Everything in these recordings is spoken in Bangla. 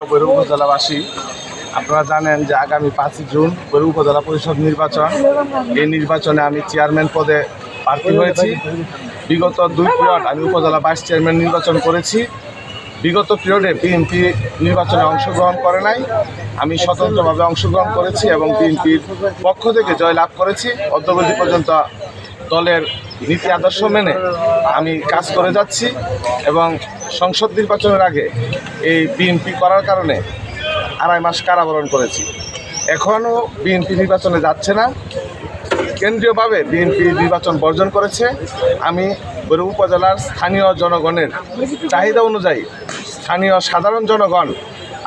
বৈরব উপজেলাবাসী, আপনারা জানেন যে আগামী 5 জুন বৈরব উপজেলা পরিষদ নির্বাচন। এই নির্বাচনে আমি চেয়ারম্যান পদে প্রার্থী হয়েছি। বিগত 2 পিরিয়ড আমি উপজেলা ভাইস চেয়ারম্যান নির্বাচন করেছি। বিগত পিরিয়ডে বিএনপি নির্বাচনে অংশগ্রহণ করে নাই, আমি স্বতন্ত্রভাবে অংশগ্রহণ করেছি এবং বিএনপির পক্ষ থেকে জয়লাভ করেছি। অদ্যাবধি পর্যন্ত দলের নীতি আদর্শ মেনে আমি কাজ করে যাচ্ছি এবং সংসদ নির্বাচনের আগে এই বিএনপি করার কারণে 2.5 মাস কারাবরণ করেছি। এখনও বিএনপি নির্বাচনে যাচ্ছে না, কেন্দ্রীয়ভাবে বিএনপি নির্বাচন বর্জন করেছে। আমি বৈরব উপজেলার স্থানীয় জনগণের চাহিদা অনুযায়ী স্থানীয় সাধারণ জনগণ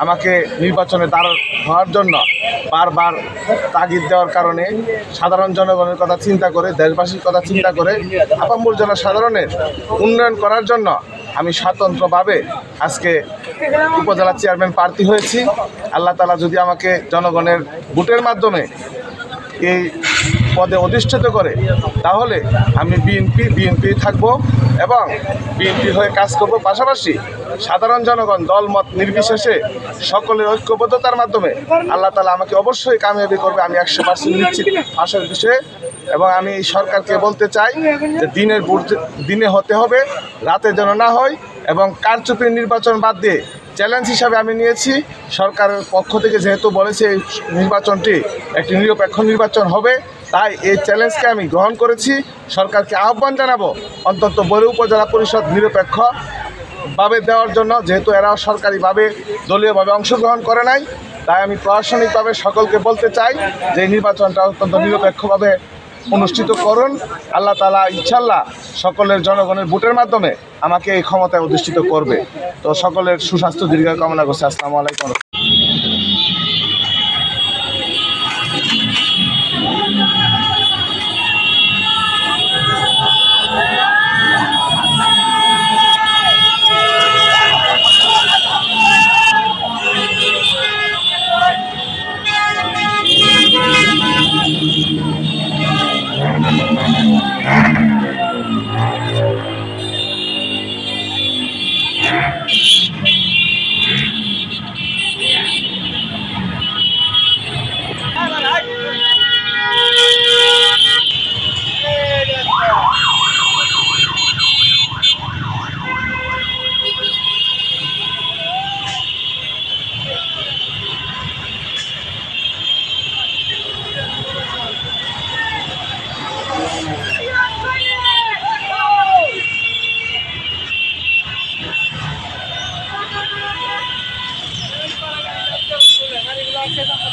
আমাকে নির্বাচনে দাঁড় হওয়ার জন্য বারবার তাগিদ দেওয়ার কারণে সাধারণ জনগণের কথা চিন্তা করে, দেশবাসীর কথা চিন্তা করে আপামর জনসাধারণের উন্নয়ন করার জন্য আমি স্বতন্ত্রভাবে আজকে উপজেলা চেয়ারম্যান প্রার্থী হয়েছি। আল্লাহ তাআলা যদি আমাকে জনগণের ভোটের মাধ্যমে এই পদে অধিষ্ঠিত করে তাহলে আমি বিএনপি থাকব এবং বিএনপি হয়ে কাজ করব। পাশাপাশি সাধারণ জনগণ দলমত নির্বিশেষে সকলের ঐক্যবদ্ধতার মাধ্যমে আল্লাহ তাআলা আমাকে অবশ্যই কামিয়াবি করবে, আমি 100% নিশ্চিত আশার বিষয়ে। এবং আমি এই সরকারকে বলতে চাই যে দিনে হতে হবে, রাতে যেন না হয়। এবং কারচুপির নির্বাচন বাদ দিয়ে চ্যালেঞ্জ হিসাবে আমি নিয়েছি, সরকারের পক্ষ থেকে যেহেতু বলেছে এই নির্বাচনটি একটি নিরপেক্ষ নির্বাচন হবে, তাই এই চ্যালেঞ্জকে আমি গ্রহণ করেছি। সরকারকে আহ্বান জানাবো অন্তত বৈরব উপজেলা পরিষদ নিরপেক্ষভাবে দেওয়ার জন্য, যেহেতু এরাও সরকারিভাবে দলীয়ভাবে অংশগ্রহণ করে নাই। তাই আমি প্রশাসনিকভাবে সকলকে বলতে চাই যে এই নির্বাচনটা অত্যন্ত নিরপেক্ষভাবে অনুষ্ঠিত করুন। আল্লাহ তাআলা ইনশাআল্লাহ সকলের জনগণের ভোটের মাধ্যমে আমাকে এই ক্ষমতায় অধিষ্ঠিত করবে। তো সকলের সুস্বাস্থ্য দীর্ঘায়ু কামনা করছি। আসসালামু আলাইকুম। Okay.